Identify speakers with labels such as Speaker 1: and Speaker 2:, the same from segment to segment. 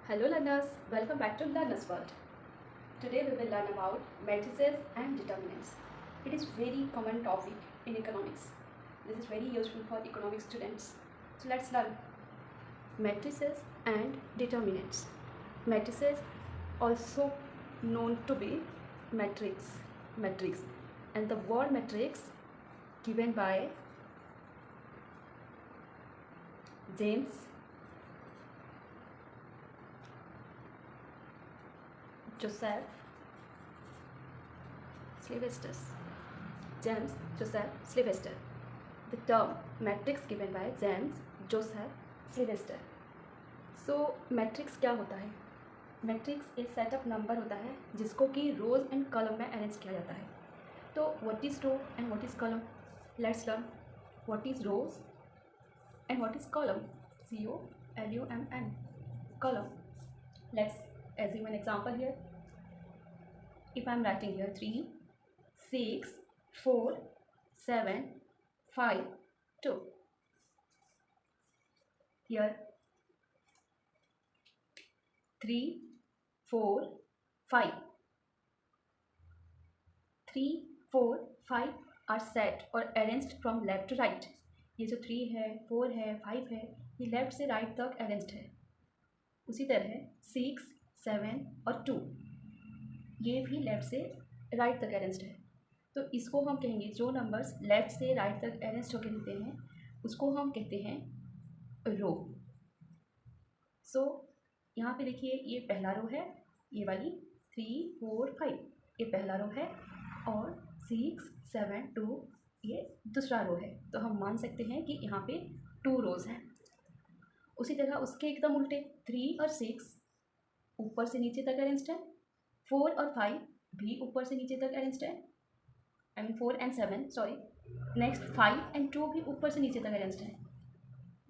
Speaker 1: Hello learners, welcome back to Learners World. Today we will learn about matrices and determinants. It is very common topic in economics. This is very useful for economics students. So let's learn matrices and determinants. Matrices also known to be matrix, and the word matrix given by James Joseph Sylvester. James Joseph Sylvester. The term matrix given by James Joseph Sylvester. So matrix क्या होता है? Matrix एक set of number होता है जिसको कि rows and column में arrange किया जाता है. तो what is row and what is column? Let's learn what is rows and what is column. COLUMN. column. Let's assume an example here. If I'm writing here 3, 6, 4, 7, 5, 2. Here 3, 4, 5. 3, 4, 5 are set or arranged from left to right. ये जो 3 है, 4 है, 5 है, ये left से right तक arranged है. उसी तरह 6, 7 और 2 ये भी लेफ्ट से राइट तक अरेंज्ड है. तो इसको हम कहेंगे, जो नंबर्स लेफ्ट से राइट तक अरेंज होकर देते हैं उसको हम कहते हैं रो. सो यहाँ पे देखिए, ये पहला रो है, ये वाली 3, 4, 5 ये पहला रो है, और 6, 7, 2 ये दूसरा रो है. तो हम मान सकते हैं कि यहाँ पे 2 रोज़ हैं. उसी तरह उसके एकदम उल्टे 3 और 6 ऊपर से नीचे तक अरेंज्ड है. 4 और 5 भी ऊपर से नीचे तक अरेंज्ड है. 4 and 7 सॉरी. नेक्स्ट 5 and 2 भी ऊपर से नीचे तक अरेंज्ड है.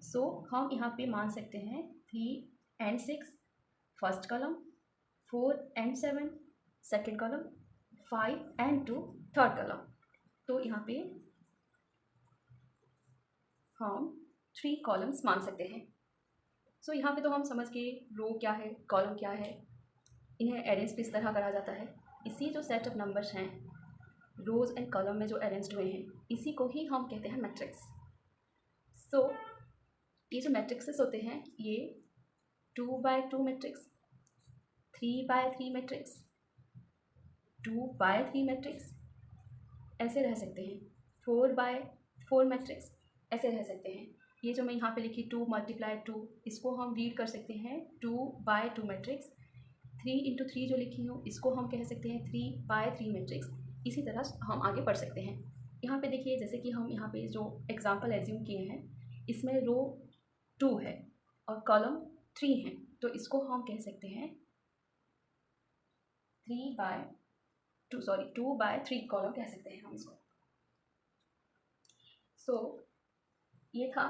Speaker 1: सो हम यहाँ पे मान सकते हैं 3 and 6 first column, 4 and 7 second column, 5 and 2 third column. तो यहाँ पे हम 3 कॉलम्स मान सकते हैं. सो यहाँ पे तो हम समझ गए रो क्या है, कॉलम क्या है, इन्हें अरेंज किस तरह करा जाता है. इसी जो सेट ऑफ नंबर्स हैं रोज़ एंड कॉलम में जो अरेंज्ड हुए हैं, इसी को ही हम कहते हैं मैट्रिक्स. सो ये जो मैट्रिक्सेस होते हैं ये 2x2 matrix, 3x3 matrix, 2x3 matrix ऐसे रह सकते हैं. 4x4 मैट्रिक्स ऐसे रह सकते हैं. ये जो मैं यहाँ पे लिखी 2 × 2 इसको हम रीड कर सकते हैं 2x2 मैट्रिक्स. 3 × 3 जो लिखी हूँ इसको हम कह सकते हैं 3x3 मैट्रिक्स. इसी तरह हम आगे बढ़ सकते हैं. यहाँ पे देखिए, जैसे कि हम यहाँ पे जो एग्जांपल एज्यूम किए हैं इसमें रो 2 है और कॉलम 3 है, तो इसको हम कह सकते हैं 2x3 कॉलम कह सकते हैं हम इसको. सो ये था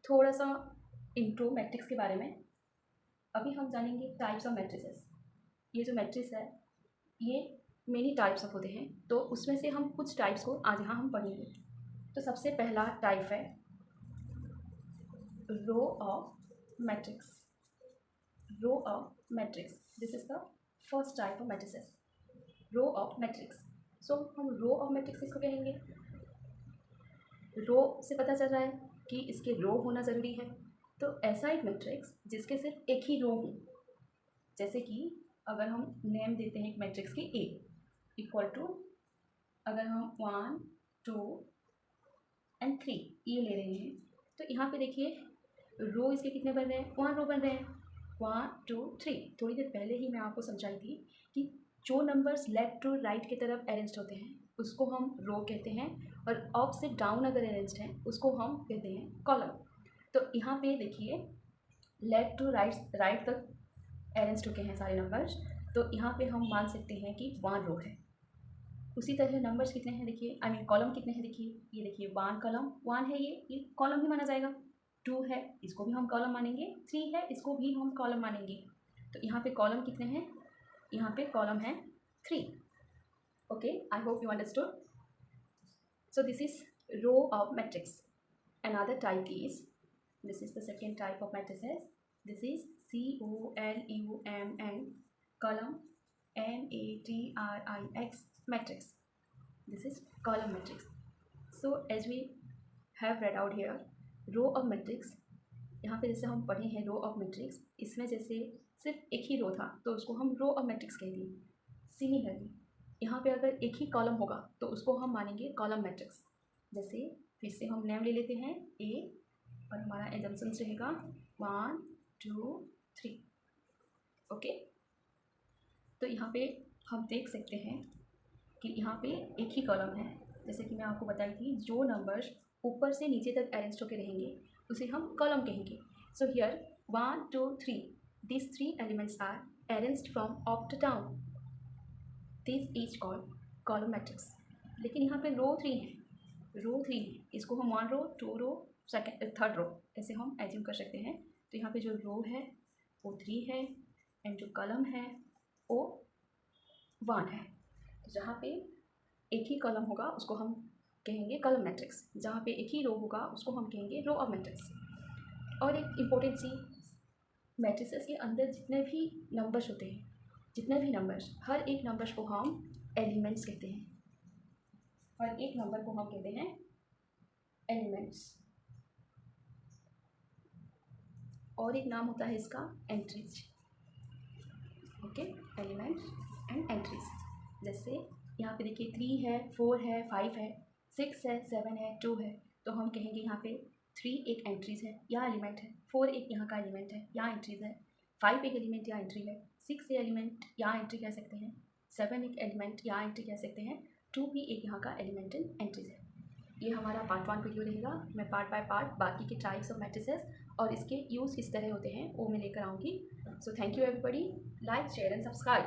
Speaker 1: थोड़ा सा इंट्रो मैट्रिक्स के बारे में. अभी हम जानेंगे टाइप्स ऑफ मैट्रिसेस. ये जो मैट्रिक्स है ये मेनी टाइप्स ऑफ होते हैं, तो उसमें से हम कुछ टाइप्स को आज यहाँ हम पढ़ेंगे. तो सबसे पहला टाइप है row of matrix. Row of matrix, this is the first type of matrices, row of matrix. So हम रो ऑफ मैट्रिक्स इसको कहेंगे. रो से पता चल रहा है कि इसके रो होना ज़रूरी है. तो ऐसा एक मैट्रिक्स जिसके सिर्फ एक ही रो हो, जैसे कि अगर हम नेम देते हैं एक मैट्रिक्स की ए इक्वल टू, अगर हम 1, 2 and 3 ये ले रहे हैं, तो यहाँ पे देखिए रो इसके कितने बन रहे हैं, 1 रो बन रहे हैं. 1, 2, 3. थोड़ी देर पहले ही मैं आपको समझाई थी कि जो नंबर्स लेफ्ट टू राइट की तरफ अरेंज होते हैं उसको हम रो कहते हैं, और अप से डाउन अगर अरेंज्ड हैं उसको हम कहते हैं कॉलम. तो यहाँ पे देखिए लेफ्ट टू राइट तक अरेंज चुके हैं सारे नंबर्स, तो यहाँ पे हम मान सकते हैं कि 1 रो है. उसी तरह नंबर्स कितने हैं देखिए, कॉलम कितने हैं देखिए, ये देखिए 1 कॉलम 1 है, ये कॉलम ही माना जाएगा. 2 है, इसको भी हम कॉलम मानेंगे. 3 है, इसको भी हम कॉलम मानेंगे. तो यहाँ पे कॉलम कितने हैं, यहाँ पे कॉलम है 3. Okay, I hope you understood. So this is row of matrix. Another type is, this is the second type of matrices, this is COLUMN, column MATRIX, matrix. This is column matrix. So as we have read out here, row of matrix, यहाँ पे जैसे हम पढ़े हैं रो of matrix, इसमें जैसे सिर्फ एक ही रो था तो उसको हम रो ऑफ मैट्रिक्स कह दिए। सिमिलरली यहाँ पे अगर एक ही कॉलम होगा तो उसको हम मानेंगे कॉलम मैट्रिक्स। जैसे फिर से हम नेम ले लेते हैं ए और हमारा एजम्पशन रहेगा 1 2 3। ओके, तो यहाँ पे हम देख सकते हैं कि यहाँ पे एक ही कॉलम है। जैसे कि मैं आपको बताई थी, जो नंबर्स ऊपर से नीचे तक अरेंज होकर रहेंगे उसे हम कॉलम कहेंगे। So here 1 2 3, these 3 elements are arranged from up to down, this is called column matrix। लेकिन यहाँ पे रो 3 है, रो 3 है, इसको हम 1 रो 2 रो सेकेंड थर्ड रो ऐसे हम एज्यूम कर सकते हैं। तो यहाँ पे जो रो है वो 3 है एंड जो कॉलम है वो 1 है। तो जहाँ पे एक ही कॉलम होगा उसको हम कहेंगे कॉलम मैट्रिक्स, जहाँ पे एक ही रो होगा उसको हम कहेंगे रो ऑफ मैट्रिक्स। और एक इम्पोर्टेंट सी, मैट्रिसेस के अंदर जितने भी नंबर्स होते हैं, जितने भी नंबर्स, हर एक नंबर्स को हम एलिमेंट्स कहते हैं। हर एक नंबर को हम कहते हैं एलिमेंट्स। और एक नाम होता है इसका entries. Okay, elements and entries. जैसे यहाँ पे देखिए 3 है, 4 है, 5 है, 6 है, 7 है, 2 है, तो हम कहेंगे यहाँ पे 3 एक एंट्रीज है या एलिमेंट है, 4 एक यहाँ का एलिमेंट है या एंट्रीज है, 5 एक एलिमेंट या एंट्री है, 6 एलिमेंट या एंट्री कह सकते हैं, 7 एक एलिमेंट या एंट्री कह सकते हैं, 2 भी एक यहाँ का एलिमेंट एंड एंट्रीज है। ये हमारा पार्ट 1 वीडियो रहेगा। मैं पार्ट बाय पार्ट बाकी के टाइप्स ऑफ मैट्रिसेस और इसके यूज़ किस तरह होते हैं वो मैं लेकर आऊँगी। So thank you everybody, like share and subscribe.